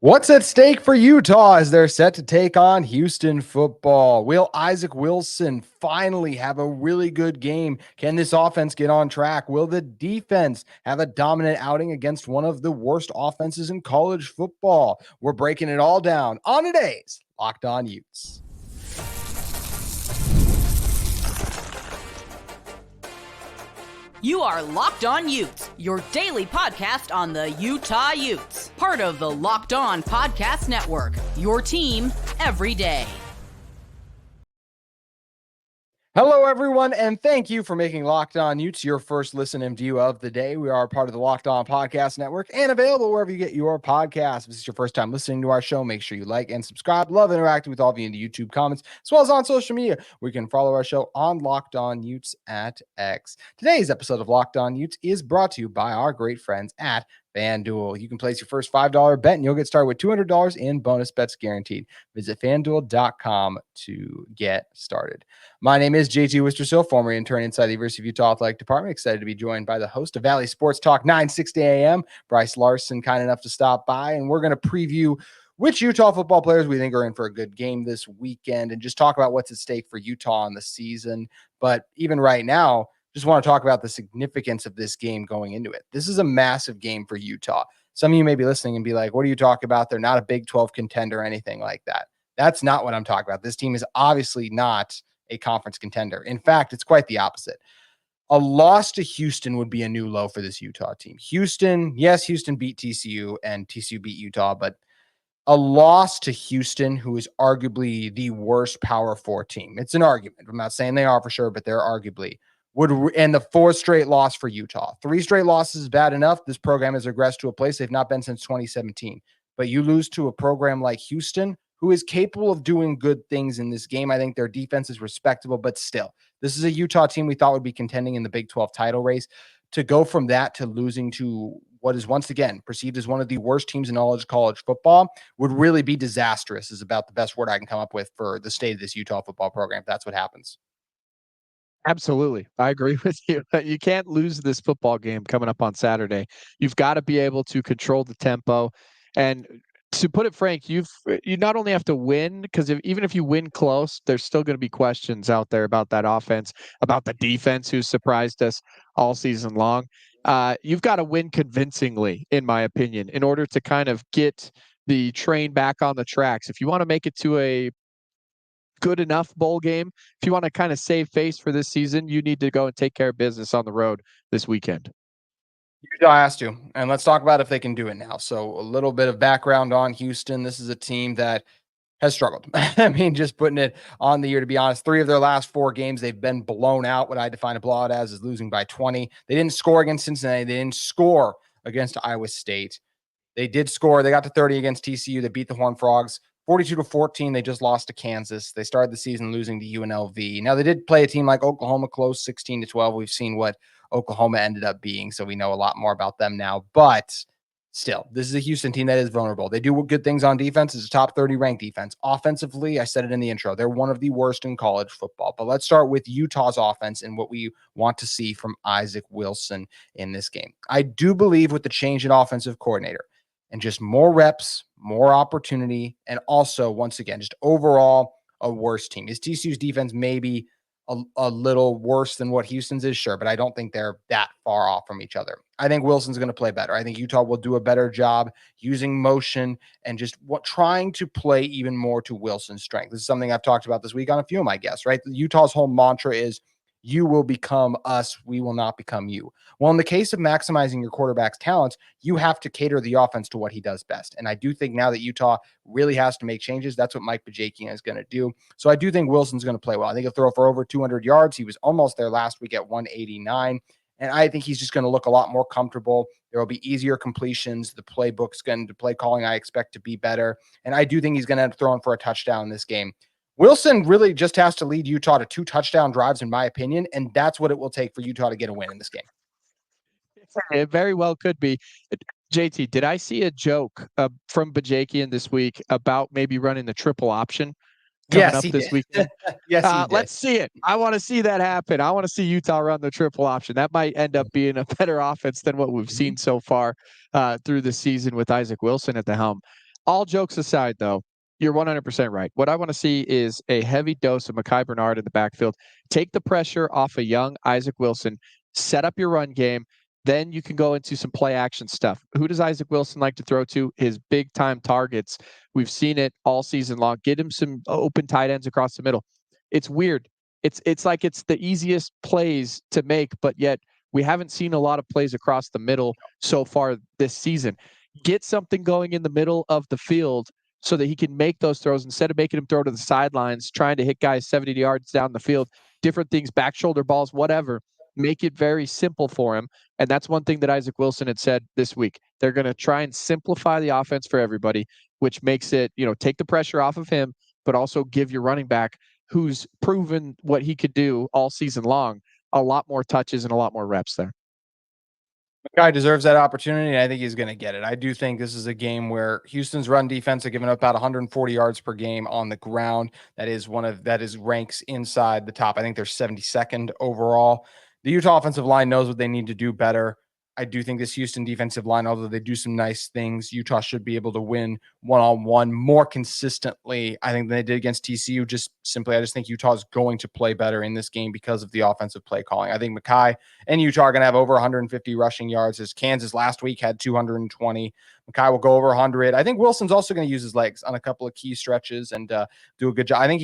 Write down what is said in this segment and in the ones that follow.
What's at stake for Utah as they're set to take on Houston football? Will Isaac Wilson finally have a really good game? Can this offense get on track? Will the defense have a dominant outing against one of the worst offenses in college football? We're breaking it all down on today's Locked On Utes. You are Locked On Utes, your daily podcast on the Utah Utes. Part of the Locked On Podcast Network, your team every day. Hello, everyone, and thank you for making Locked On Utes your first listen and view of the day. We are part of the Locked On Podcast Network and available wherever you get your podcasts. If this is your first time listening to our show, make sure you like and subscribe. Love interacting with all of you in the YouTube comments, as well as on social media, where you can follow our show on Locked On Utes at X. Today's episode of Locked On Utes is brought to you by our great friends at FanDuel. You can place your first $5 bet and you'll get started with $200 in bonus bets guaranteed. Visit FanDuel.com to get started. My name is JT Wistrcill, former intern inside the University of Utah Athletic Department. Excited to be joined by the host of Valley Sports Talk 960 AM, Brice Larson, kind enough to stop by. And we're going to preview which Utah football players we think are in for a good game this weekend and just talk about what's at stake for Utah in the season. But even right now, just want to talk about the significance of this game going into it. This is a massive game for Utah. Some of you may be listening and be like, what are you talking about? They're not a Big 12 contender or anything like that. That's not what I'm talking about. This team is obviously not a conference contender. In fact, it's quite the opposite. A loss to Houston would be a new low for this Utah team. Houston beat TCU and TCU beat Utah, but a loss to Houston, who is arguably the worst Power 4 team. It's an argument. I'm not saying they are for sure, but they're arguably and the fourth straight loss for Utah. 3 straight losses is bad enough. This program has regressed to a place they've not been since 2017. But you lose to a program like Houston, who is capable of doing good things in this game. I think their defense is respectable, but still, this is a Utah team we thought would be contending in the Big 12 title race. To go from that to losing to what is once again perceived as one of the worst teams in all of college football would really be disastrous, is about the best word I can come up with for the state of this Utah football program, if that's what happens. Absolutely. I agree with you. You can't lose this football game coming up on Saturday. You've got to be able to control the tempo. And to put it frank, you not only have to win, because even if you win close, there's still going to be questions out there about that offense, about the defense who surprised us all season long. You've got to win convincingly, in my opinion, in order to kind of get the train back on the tracks. If you want to make it to a good enough bowl game, if you want to kind of save face for this season, you need to go and take care of business on the road this weekend. Utah has to, and let's talk about if they can do it now. So a little bit of background on Houston. This is a team that has struggled. I mean, just putting it on the year, to be honest, 3 of their last 4 games, they've been blown out. What I define a blowout as is losing by 20. They didn't score against Cincinnati. They didn't score against Iowa State. They did score. They got to 30 against TCU. They beat the Horned Frogs 42-14. They just lost to Kansas. They started the season losing to UNLV. Now, they did play a team like Oklahoma close 16-12. We've seen what Oklahoma ended up being, so we know a lot more about them now. But still, this is a Houston team that is vulnerable. They do good things on defense. It's a top 30 ranked defense. Offensively, I said it in the intro, they're one of the worst in college football. But let's start with Utah's offense and what we want to see from Isaac Wilson in this game. I do believe with the change in offensive coordinator and just more reps, more opportunity, and also, once again, just overall a worse team. Is TCU's defense maybe a little worse than what Houston's is? Sure, but I don't think they're that far off from each other. I think Wilson's going to play better. I think Utah will do a better job using motion and just trying to play even more to Wilson's strength. This is something I've talked about this week on a few of my guests, right? Utah's whole mantra is, you will become us, we will not become you. Well, in the case of maximizing your quarterback's talents, you have to cater the offense to what he does best. And I do think now that Utah really has to make changes, that's what Mike Bernard is going to do. So I do think Wilson's going to play well. I think he'll throw for over 200 yards. He was almost there last week at 189. And I think he's just going to look a lot more comfortable. There will be easier completions. The playbook's going to play calling, I expect, to be better. And I do think he's going to end up throwing for a touchdown in this game. Wilson really just has to lead Utah to 2 touchdown drives, in my opinion, and that's what it will take for Utah to get a win in this game. It very well could be. JT, did I see a joke from Bajakian this week about maybe running the triple option coming up this weekend? Yes, he did. Let's see it. I want to see that happen. I want to see Utah run the triple option. That might end up being a better offense than what we've seen so far through the season with Isaac Wilson at the helm. All jokes aside, though, you're 100% right. What I want to see is a heavy dose of Micah Bernard in the backfield. Take the pressure off a young Isaac Wilson, set up your run game. Then you can go into some play action stuff. Who does Isaac Wilson like to throw to? His big time targets. We've seen it all season long. Get him some open tight ends across the middle. It's weird. It's like it's the easiest plays to make, but yet we haven't seen a lot of plays across the middle so far this season. Get something going in the middle of the field so that he can make those throws instead of making him throw to the sidelines, trying to hit guys 70 yards down the field, different things, back shoulder balls, whatever. Make it very simple for him. And that's one thing that Isaac Wilson had said this week. They're going to try and simplify the offense for everybody, which makes it, take the pressure off of him, but also give your running back, who's proven what he could do all season long, a lot more touches and a lot more reps there. Guy deserves that opportunity, and I think he's going to get it. I do think this is a game where Houston's run defense are giving up about 140 yards per game on the ground. That is ranks inside the top. I think they're 72nd overall. The Utah offensive line knows what they need to do better. I do think this Houston defensive line, although they do some nice things, Utah should be able to win one-on-one more consistently, I think, than they did against TCU. I just think Utah is going to play better in this game because of the offensive play calling. I think Micah and Utah are going to have over 150 rushing yards, as Kansas last week had 220. Micah will go over 100. I think Wilson's also going to use his legs on a couple of key stretches and do a good job. I think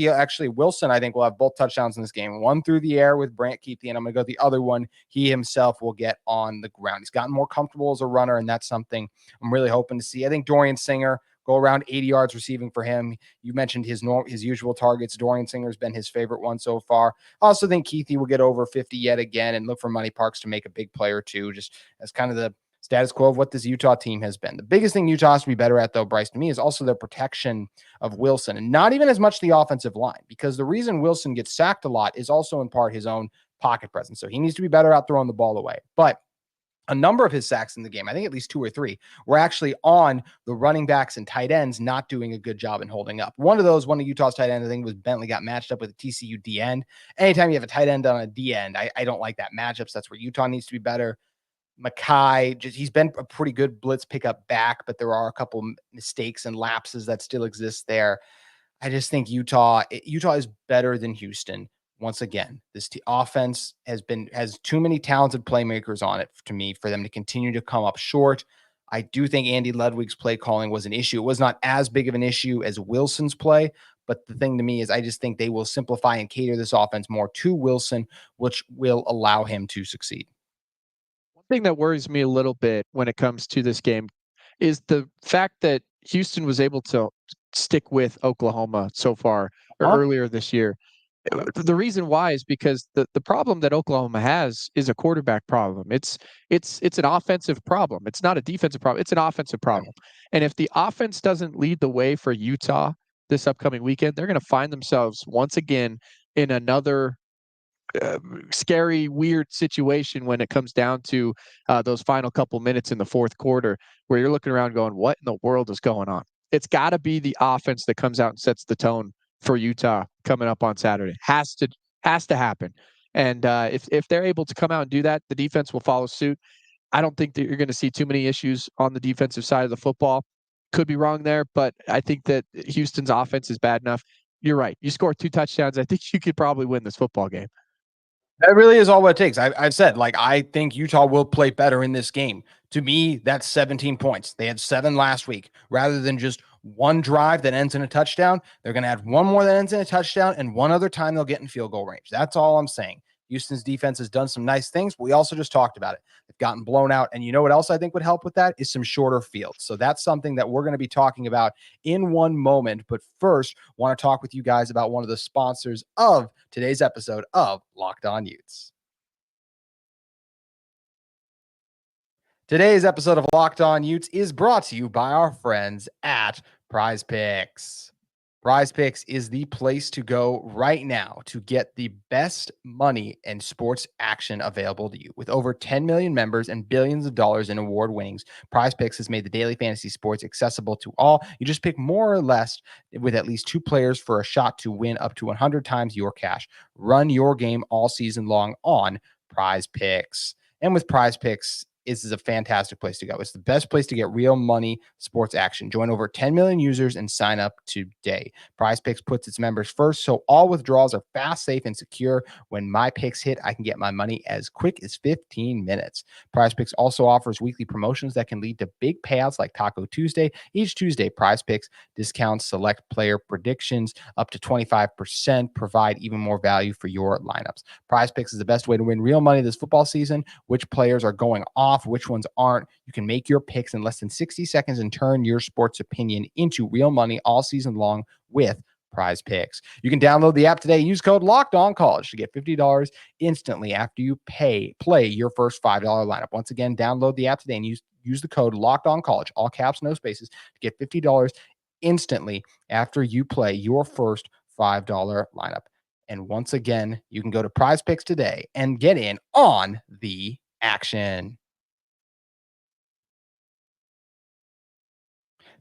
Wilson will have both touchdowns in this game. One through the air with Brant Keithley, and I'm going to go the other one. He himself will get on the ground. He's gotten more comfortable as a runner, and that's something I'm really hoping to see. I think Dorian Singer go around 80 yards receiving for him. You mentioned his usual targets. Dorian Singer's been his favorite one so far. I also think Keithley will get over 50 yet again, and look for Money Parks to make a big play or two, just as kind of the status quo of what this Utah team has been. The biggest thing Utah has to be better at, though, Brice, to me, is also their protection of Wilson, and not even as much the offensive line, because the reason Wilson gets sacked a lot is also in part his own pocket presence. So he needs to be better at throwing the ball away. But a number of his sacks in the game, I think at least 2 or 3, were actually on the running backs and tight ends not doing a good job in holding up. One of Utah's tight ends, I think, was Bentley, got matched up with a TCU D end. Anytime you have a tight end on a D end, I don't like that matchup. So that's where Utah needs to be better. Micah, he's been a pretty good blitz pickup back, but there are a couple mistakes and lapses that still exist there. I just think Utah is better than Houston. Once again, this offense has too many talented playmakers on it to me for them to continue to come up short. I do think Andy Ludwig's play calling was an issue. It was not as big of an issue as Wilson's play, but the thing to me is I just think they will simplify and cater this offense more to Wilson, which will allow him to succeed. One thing that worries me a little bit when it comes to this game is the fact that Houston was able to stick with Oklahoma so far earlier this year. The reason why is because the problem that Oklahoma has is a quarterback problem. It's an offensive problem. It's not a defensive problem. It's an offensive problem. And if the offense doesn't lead the way for Utah this upcoming weekend, they're going to find themselves once again in another scary, weird situation when it comes down to those final couple minutes in the fourth quarter, where you're looking around going, what in the world is going on? It's got to be the offense that comes out and sets the tone for Utah coming up on Saturday. Has to happen. And if they're able to come out and do that, the defense will follow suit. I don't think that you're going to see too many issues on the defensive side of the football. Could be wrong there, but I think that Houston's offense is bad enough. You're right. You score 2 touchdowns, I think you could probably win this football game. That really is all what it takes. I've said, I think Utah will play better in this game. To me, that's 17 points. They had 7 last week. Rather than just one drive that ends in a touchdown, they're going to have one more that ends in a touchdown, and one other time they'll get in field goal range. That's all I'm saying. Houston's defense has done some nice things, but we also just talked about it. They've gotten blown out. And you know what else I think would help with that is some shorter fields. So that's something that we're going to be talking about in one moment. But first, want to talk with you guys about one of the sponsors of today's episode of Locked On Utes. Today's episode of Locked On Utes is brought to you by our friends at Prize Picks. Prize Picks is the place to go right now to get the best money and sports action available to you. With over 10 million members and billions of dollars in award winnings, Prize Picks has made the daily fantasy sports accessible to all. You just pick more or less with at least 2 players for a shot to win up to 100 times your cash. Run your game all season long on Prize Picks. And with Prize Picks, is a fantastic place to go. It's the best place to get real money sports action. Join over 10 million users and sign up today. Prize Picks puts its members first, so all withdrawals are fast, safe, and secure. When my picks hit, I can get my money as quick as 15 minutes. Prize Picks also offers weekly promotions that can lead to big payouts like Taco Tuesday. Each Tuesday, Prize Picks discounts select player predictions up to 25%, provide even more value for your lineups. Prize Picks is the best way to win real money this football season. Which players are going off, which ones aren't. You can make your picks in less than 60 seconds and turn your sports opinion into real money all season long with Prize Picks. You can download the app today. Use code LOCKEDONCollege to get $50 instantly after you play your first $5 lineup. Once again, download the app today and use the code LOCKEDONCollege, all caps, no spaces, to get $50 instantly after you play your first $5 lineup. And once again, you can go to Prize Picks today and get in on the action.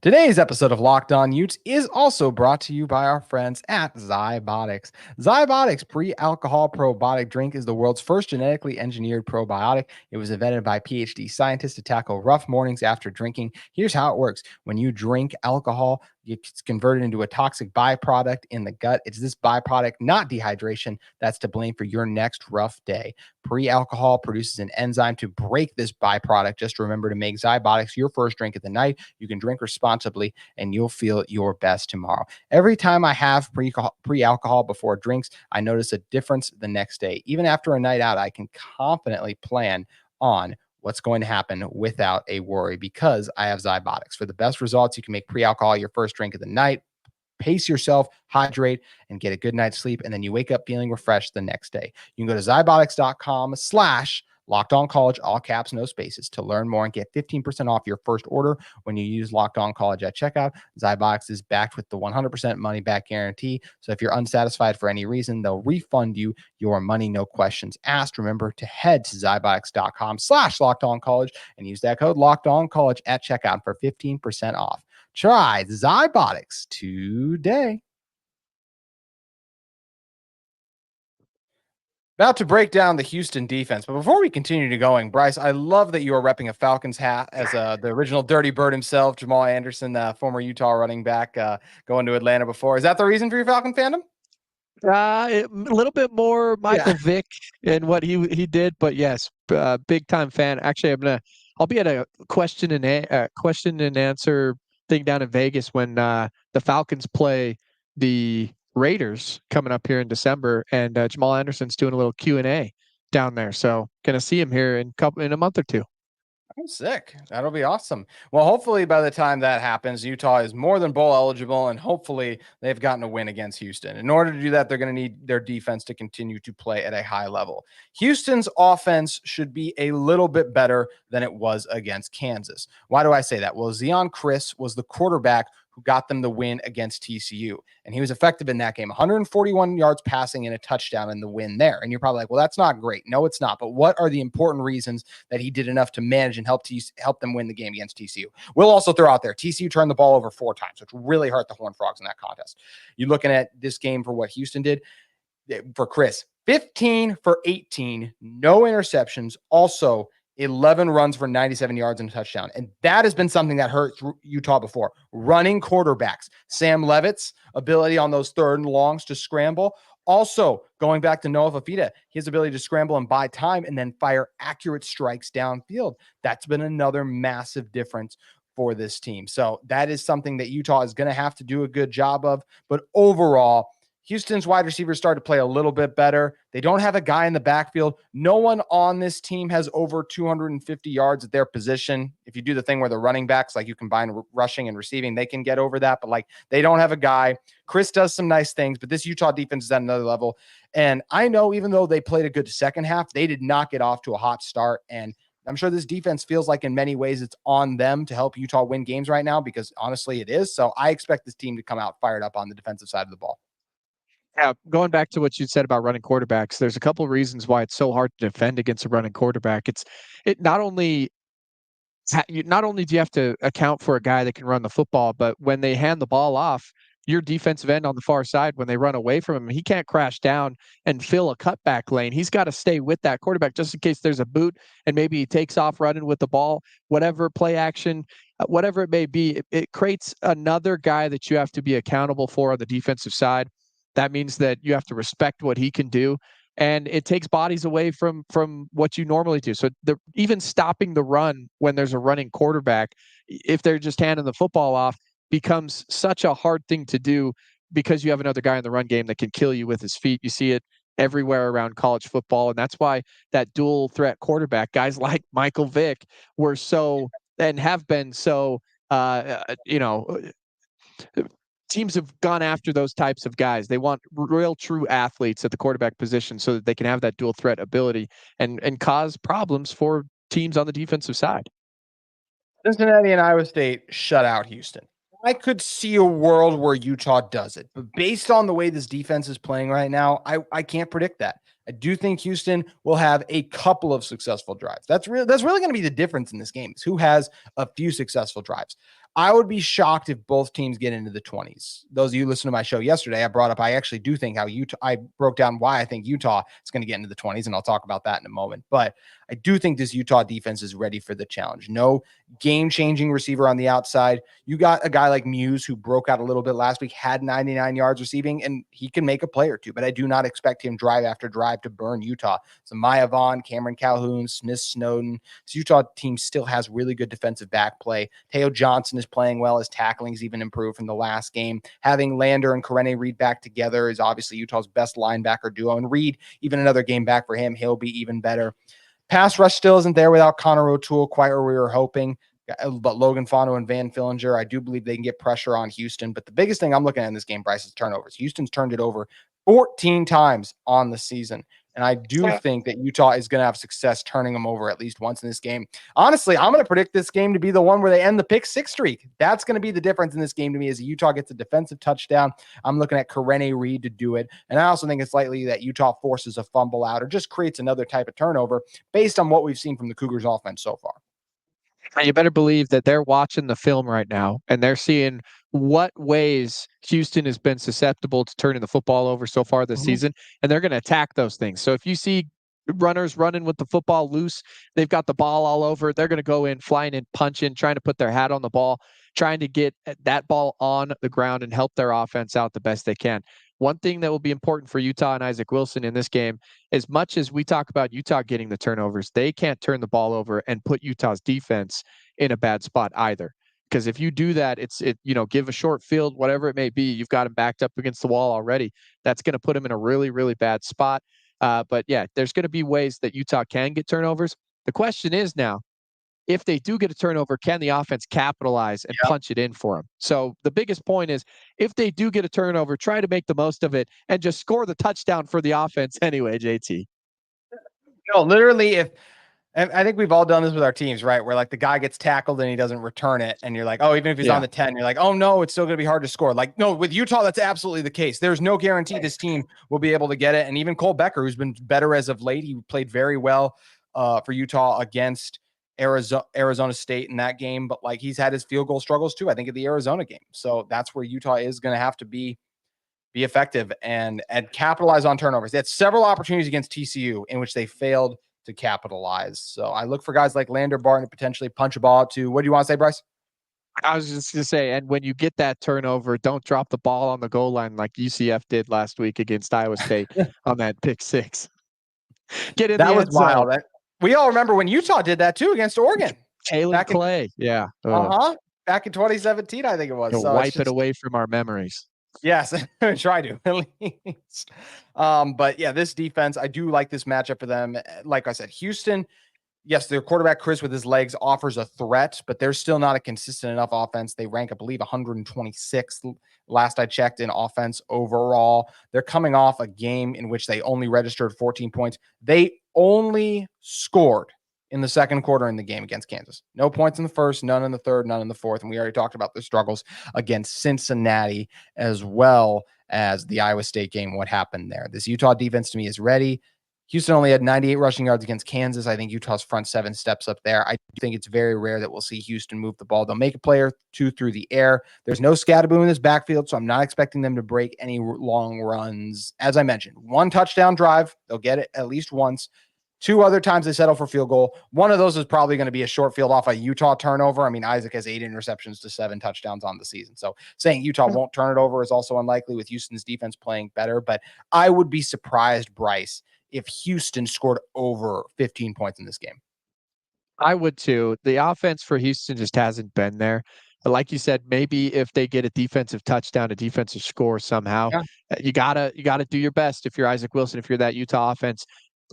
Today's episode of Locked On Utes is also brought to you by our friends at Zybotics. Zybotics pre-alcohol probiotic drink is the world's first genetically engineered probiotic. It was invented by PhD scientists to tackle rough mornings after drinking. Here's how it works. When you drink alcohol, it's converted into a toxic byproduct in the gut. It's this byproduct, not dehydration, that's to blame for your next rough day. Pre-alcohol produces an enzyme to break this byproduct. Just remember to make Zybotics your first drink of the night. You can drink responsibly and you'll feel your best tomorrow. Every time I have pre-alcohol before drinks, I notice a difference the next day. Even after a night out, I can confidently plan on what's going to happen without a worry because I have Zybotics. For the best results, you can make pre-alcohol your first drink of the night. Pace yourself, hydrate, and get a good night's sleep, and then you wake up feeling refreshed the next day. You can go to zybotics.com/LockedOnCollege, all caps, no spaces, to learn more and get 15% off your first order when you use Locked On College at checkout. Zybotics is backed with the 100% money back guarantee. So if you're unsatisfied for any reason, they'll refund you your money, no questions asked. Remember to head to zybotics.com/LockedOnCollege and use that code LockedOnCollege at checkout for 15% off. Try Zybotics today. About to break down the Houston defense, but before we continue to going, Brice, I love that you are repping a Falcons hat as the original Dirty Bird himself, Jamal Anderson, former Utah running back, going to Atlanta before. Is that the reason for your Falcon fandom? A little bit more Michael Vick and what he did, but yes, big time fan. Actually, I'll be at a question and answer thing down in Vegas when the Falcons play the Raiders coming up here in December, and Jamal Anderson's doing a little Q&A down there. So gonna see him here in a month or two. I'm sick. That'll be awesome. Well, hopefully by the time that happens, Utah is more than bowl eligible, and hopefully they've gotten a win against Houston. In order to do that, they're going to need their defense to continue to play at a high level. Houston's offense should be a little bit better than it was against Kansas. Why do I say that? Well, Zeon Chris was the quarterback who got them the win against TCU. And he was effective in that game, 141 yards passing and a touchdown in the win there. And you're probably like, well, that's not great. No, it's not. But what are the important reasons that he did enough to manage and help them win the game against TCU? We'll also throw out there, TCU turned the ball over 4 times, which really hurt the Horned Frogs in that contest. You're looking at this game for what Houston did for Chris, 15 for 18, no interceptions. Also, 11 runs for 97 yards and a touchdown. And that has been something that hurt Utah before. Running quarterbacks. Sam Levitt's ability on those third and longs to scramble. Also, going back to Noah Fafita, his ability to scramble and buy time and then fire accurate strikes downfield. That's been another massive difference for this team. So that is something that Utah is going to have to do a good job of. But overall, Houston's wide receivers started to play a little bit better. They don't have a guy in the backfield. No one on this team has over 250 yards at their position. If you do the thing where the running backs, like you combine rushing and receiving, they can get over that. But like they don't have a guy. Chris does some nice things, but this Utah defense is at another level. And I know even though they played a good second half, they did not get off to a hot start. And I'm sure this defense feels like in many ways it's on them to help Utah win games right now because honestly it is. So I expect this team to come out fired up on the defensive side of the ball. Yeah, going back to what you said about running quarterbacks, there's a couple of reasons why it's so hard to defend against a running quarterback. It not only do you have to account for a guy that can run the football, but when they hand the ball off, your defensive end on the far side, when they run away from him, he can't crash down and fill a cutback lane. He's got to stay with that quarterback just in case there's a boot and maybe he takes off running with the ball, whatever play action, whatever it may be. It creates another guy that you have to be accountable for on the defensive side. That means that you have to respect what he can do. And it takes bodies away from what you normally do. So even stopping the run when there's a running quarterback, if they're just handing the football off, becomes such a hard thing to do because you have another guy in the run game that can kill you with his feet. You see it everywhere around college football. And that's why that dual threat quarterback, guys like Michael Vick, were so and have been so, teams have gone after those types of guys. They want real true athletes at the quarterback position so that they can have that dual threat ability and cause problems for teams on the defensive side. Cincinnati and Iowa State shut out Houston. I could see a world where Utah does it, but based on the way this defense is playing right now, I can't predict that. I do think Houston will have a couple of successful drives. That's really going to be the difference in this game, is who has a few successful drives. I would be shocked if both teams get into the 20s. Those of you who listened to my show yesterday, I actually do think I broke down why I think Utah is going to get into the 20s, and I'll talk about that in a moment. But I do think this Utah defense is ready for the challenge. No game-changing receiver on the outside. You got a guy like Muse who broke out a little bit last week, had 99 yards receiving, and he can make a play or two, but I do not expect him drive after drive to burn Utah. So Maya Vaughn, Cameron Calhoun, Smith Snowden. This Utah team still has really good defensive back play. Teo Johnson is playing well. His tackling's even improved from the last game. Having Lander and Karene Reed back together is obviously Utah's best linebacker duo. And Reed, even another game back for him, he'll be even better. Pass rush still isn't there without Connor O'Toole, quite where we were hoping. But Logan Fano and Van Fillinger, I do believe they can get pressure on Houston. But the biggest thing I'm looking at in this game, Brice, is turnovers. Houston's turned it over 14 times on the season. And I do think that Utah is going to have success turning them over at least once in this game. Honestly, I'm going to predict this game to be the one where they end the pick six streak. That's going to be the difference in this game to me, is Utah gets a defensive touchdown. I'm looking at Karene Reed to do it. And I also think it's likely that Utah forces a fumble out or just creates another type of turnover based on what we've seen from the Cougars offense so far. You better believe that they're watching the film right now and they're seeing what ways Houston has been susceptible to turning the football over so far this season, and they're going to attack those things. So if you see runners running with the football loose, they've got the ball all over, they're going to go in, flying in, punching, trying to put their hat on the ball, trying to get that ball on the ground and help their offense out the best they can. One thing that will be important for Utah and Isaac Wilson in this game, as much as we talk about Utah getting the turnovers, they can't turn the ball over and put Utah's defense in a bad spot either. Because if you do that, give a short field, whatever it may be, you've got him backed up against the wall already. That's going to put him in a really, really bad spot. But yeah, there's going to be ways that Utah can get turnovers. The question is now, if they do get a turnover, can the offense capitalize and punch it in for them? So the biggest point is, if they do get a turnover, try to make the most of it and just score the touchdown for the offense anyway, JT. No, literally, and I think we've all done this with our teams, right? Where like the guy gets tackled and he doesn't return it. And you're like, oh, even if he's on the 10, you're like, oh no, it's still going to be hard to score. Like, no, with Utah, that's absolutely the case. There's no guarantee this team will be able to get it. And even Cole Becker, who's been better as of late, he played very well for Utah against Arizona State in that game. But like, he's had his field goal struggles too, I think, at the Arizona game. So that's where Utah is going to have to be effective and capitalize on turnovers. They had several opportunities against TCU in which they failed to capitalize. So I look for guys like Lander Barton to potentially punch a ball out to. What do you want to say, Brice? I was just going to say, and when you get that turnover, don't drop the ball on the goal line like UCF did last week against Iowa State on that pick six. Get in that the was end zone. wild. We all remember when Utah did that too against Oregon. Taylor Clay. Back in 2017, I think it was. So wipe it away from our memories. Yes, try to at least. But yeah, this defense, I do like this matchup for them. Like I said, Houston, yes, their quarterback Chris with his legs offers a threat, but they're still not a consistent enough offense. They rank, I believe, 126th last I checked in offense overall. They're coming off a game in which they only registered 14 points. They only scored in the second quarter in the game against Kansas. No points in the first, none in the third, none in the fourth. And we already talked about the struggles against Cincinnati as well as the Iowa State game, what happened there. This Utah defense to me is ready. Houston only had 98 rushing yards against Kansas. I think Utah's front seven steps up there. I think it's very rare that we'll see Houston move the ball. They'll make a play or two through the air. There's no Scatterboo in this backfield, so I'm not expecting them to break any long runs. As I mentioned, one touchdown drive. They'll get it at least once. Two other times they settle for field goal. One of those is probably going to be a short field off a Utah turnover. I mean, Isaac has 8 interceptions to 7 touchdowns on the season. So saying Utah won't turn it over is also unlikely with Houston's defense playing better. But I would be surprised, Brice, if Houston scored over 15 points in this game. I would too. The offense for Houston just hasn't been there. But like you said, maybe if they get a defensive touchdown, a defensive score somehow, you gotta do your best if you're Isaac Wilson, if you're that Utah offense.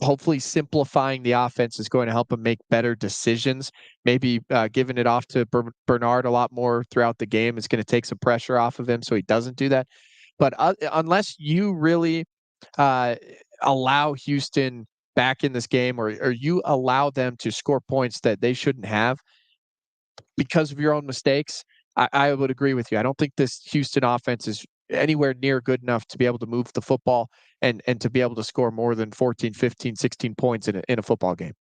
Hopefully simplifying the offense is going to help him make better decisions. Maybe giving it off to Bernard a lot more throughout the game is going to take some pressure off of him so he doesn't do that. But unless you really allow Houston back in this game, or you allow them to score points that they shouldn't have because of your own mistakes, I would agree with you. I don't think this Houston offense is anywhere near good enough to be able to move the football and to be able to score more than 14, 15, 16 points in a football game.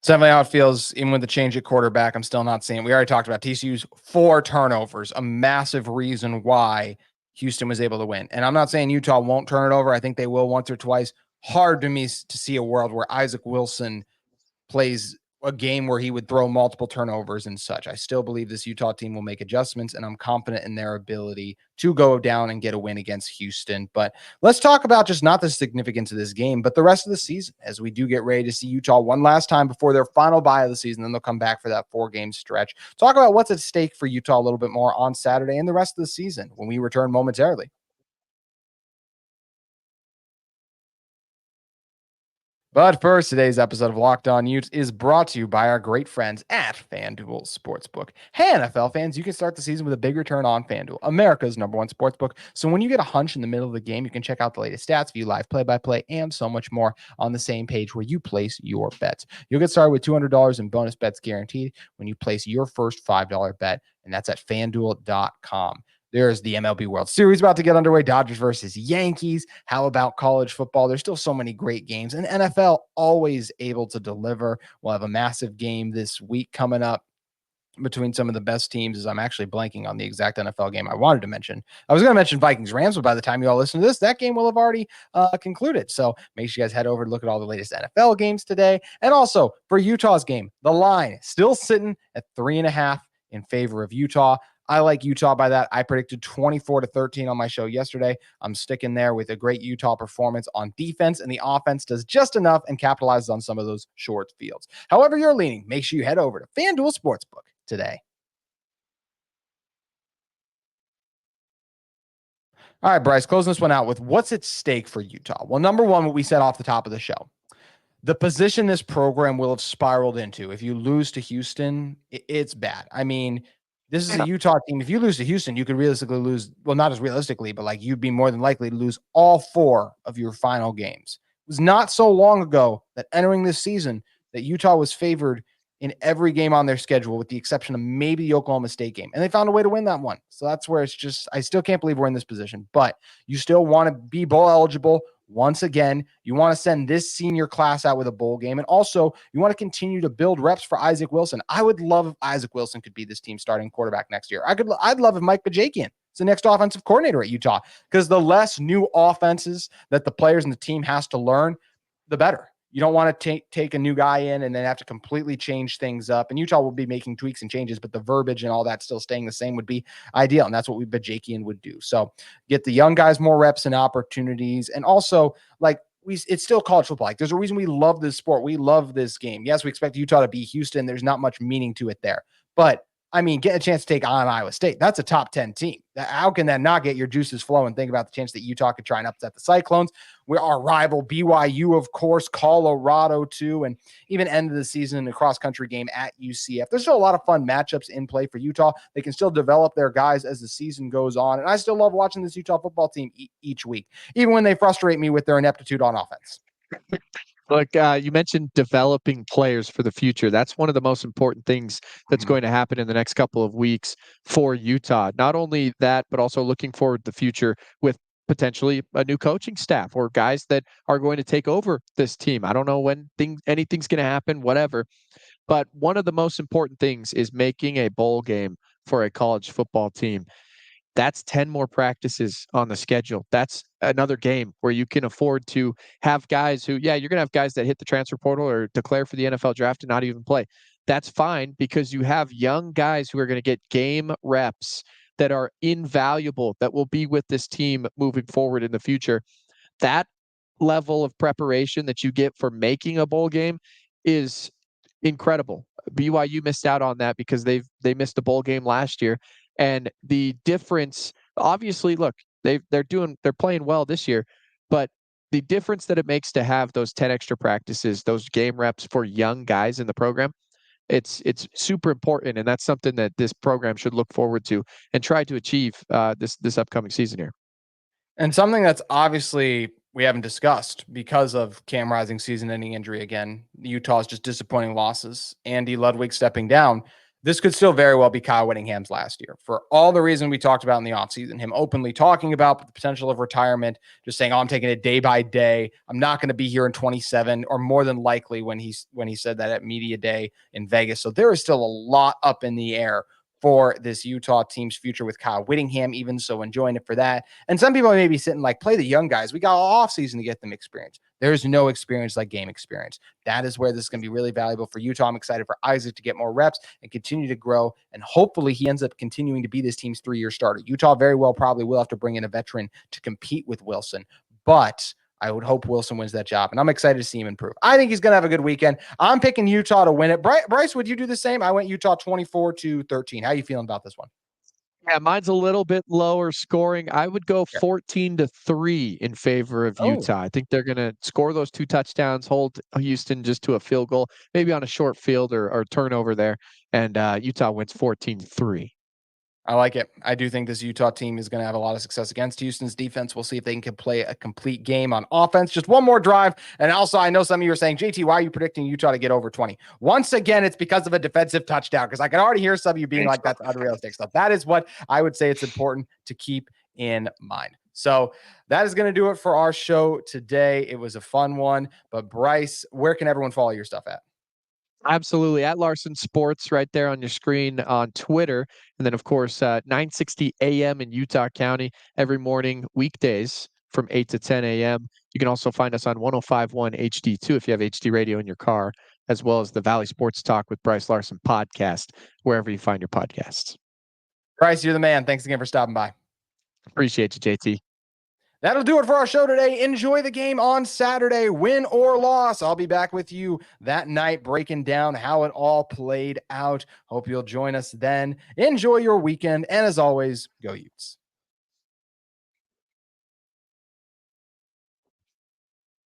It's definitely how it feels. Even with the change at quarterback, I'm still not seeing. We already talked about TCU's 4 turnovers, a massive reason why Houston was able to win. And I'm not saying Utah won't turn it over. I think they will once or twice. Hard to me to see a world where Isaac Wilson plays a game where he would throw multiple turnovers and such. I still believe this Utah team will make adjustments, and I'm confident in their ability to go down and get a win against Houston. But let's talk about just not the significance of this game, but the rest of the season, as we do get ready to see Utah one last time before their final bye of the season. Then they'll come back for that 4-game stretch. Talk about what's at stake for Utah a little bit more on Saturday and the rest of the season when we return momentarily. But first, today's episode of Locked On Utes is brought to you by our great friends at FanDuel Sportsbook. Hey, NFL fans, you can start the season with a big return on FanDuel, America's #1 sportsbook. So when you get a hunch in the middle of the game, you can check out the latest stats, view live play-by-play, and so much more on the same page where you place your bets. You'll get started with $200 in bonus bets guaranteed when you place your first $5 bet, and that's at FanDuel.com. There's the MLB World Series about to get underway. Dodgers versus Yankees. How about college football? There's still so many great games. And NFL always able to deliver. We'll have a massive game this week coming up between some of the best teams. As I'm actually blanking on the exact NFL game I wanted to mention. I was going to mention Vikings-Rams, but by the time you all listen to this, that game will have already concluded. So make sure you guys head over and look at all the latest NFL games today. And also for Utah's game, the line still sitting at 3.5 in favor of Utah. I like Utah by that. I predicted 24-13 on my show yesterday. I'm sticking there with a great Utah performance on defense, and the offense does just enough and capitalizes on some of those short fields. However you're leaning, make sure you head over to FanDuel Sportsbook today. All right, Brice, closing this one out with what's at stake for Utah. Well, number one, what we said off the top of the show, the position this program will have spiraled into. If you lose to Houston, it's bad. I mean, this is a Utah team. If you lose to Houston, you could realistically lose. Well, not as realistically, but like you'd be more than likely to lose all 4 of your final games. It was not so long ago that entering this season that Utah was favored in every game on their schedule, with the exception of maybe the Oklahoma State game. And they found a way to win that one. So that's where it's just, I still can't believe we're in this position, but you still want to be bowl eligible. Once again, you want to send this senior class out with a bowl game. And also you want to continue to build reps for Isaac Wilson. I would love if Isaac Wilson could be this team starting quarterback next year. I'd love if Mike Bajakian is the next offensive coordinator at Utah, because the less new offenses that the players and the team has to learn, the better. You don't want to take a new guy in and then have to completely change things up. And Utah will be making tweaks and changes, but the verbiage and all that still staying the same would be ideal. And that's what Bajakian would do. So get the young guys more reps and opportunities. And also, like, it's still college football. Like, there's a reason we love this sport. We love this game. Yes, we expect Utah to beat Houston. There's not much meaning to it there. But I mean, get a chance to take on Iowa State. That's a top 10 team. How can that not get your juices flowing? Think about the chance that Utah could try and upset the Cyclones. We're our rival BYU, of course, Colorado too, and even end of the season, a cross-country game at UCF. There's still a lot of fun matchups in play for Utah. They can still develop their guys as the season goes on, and I still love watching this Utah football team each week, even when they frustrate me with their ineptitude on offense. Look, you mentioned developing players for the future. That's one of the most important things that's going to happen in the next couple of weeks for Utah. Not only that, but also looking forward to the future with potentially a new coaching staff or guys that are going to take over this team. I don't know when anything's going to happen, whatever. But one of the most important things is making a bowl game for a college football team. That's 10 more practices on the schedule. That's another game where you can afford to have guys who, yeah, you're going to have guys that hit the transfer portal or declare for the NFL draft and not even play. That's fine because you have young guys who are going to get game reps that are invaluable, that will be with this team moving forward in the future. That level of preparation that you get for making a bowl game is incredible. BYU missed out on that because they missed a bowl game last year. And the difference, obviously, look, they're playing well this year, but the difference that it makes to have those 10 extra practices, those game reps for young guys in the program, it's super important, and that's something that this program should look forward to and try to achieve this upcoming season here. And something that's obviously we haven't discussed because of Cam Rising's season-ending injury again. Utah's just disappointing losses. Andy Ludwig stepping down. This could still very well be Kyle Whittingham's last year for all the reasons we talked about in the offseason. Him openly talking about the potential of retirement, just saying, "Oh, I'm taking it day by day. I'm not going to be here in 27," or more than likely when he said that at Media Day in Vegas. So there is still a lot up in the air for this Utah team's future with Kyle Whittingham, even so enjoying it for that. And some people may be sitting like, play the young guys. We got all offseason to get them experience. There's no experience like game experience. That is where this is going to be really valuable for Utah. I'm excited for Isaac to get more reps and continue to grow. And hopefully he ends up continuing to be this team's 3-year starter. Utah very well probably will have to bring in a veteran to compete with Wilson. But I would hope Wilson wins that job, and I'm excited to see him improve. I think he's going to have a good weekend. I'm picking Utah to win it. Brice, would you do the same? I went Utah 24-13. How are you feeling about this one? Yeah, mine's a little bit lower scoring. I would go 14-3 in favor of Utah. I think they're going to score those 2 touchdowns, hold Houston just to a field goal, maybe on a short field or turnover there, and Utah wins 14-3. I like it. I do think this Utah team is going to have a lot of success against Houston's defense. We'll see if they can play a complete game on offense. Just one more drive. And also, I know some of you are saying, JT, why are you predicting Utah to get over 20? Once again, it's because of a defensive touchdown, because I can already hear some of you being like, that's unrealistic stuff. That is what I would say it's important to keep in mind. So that is going to do it for our show today. It was a fun one. But Brice, where can everyone follow your stuff at? Absolutely. At Larson Sports right there on your screen on Twitter. And then, of course, 9:60 a.m. in Utah County every morning, weekdays from 8 to 10 a.m. You can also find us on 105.1 HD2 if you have HD radio in your car, as well as the Valley Sports Talk with Brice Larson podcast, wherever you find your podcasts. Brice, you're the man. Thanks again for stopping by. Appreciate you, JT. That'll do it for our show today. Enjoy the game on Saturday, win or loss. I'll be back with you that night breaking down how it all played out. Hope you'll join us then. Enjoy your weekend. And as always, go Utes.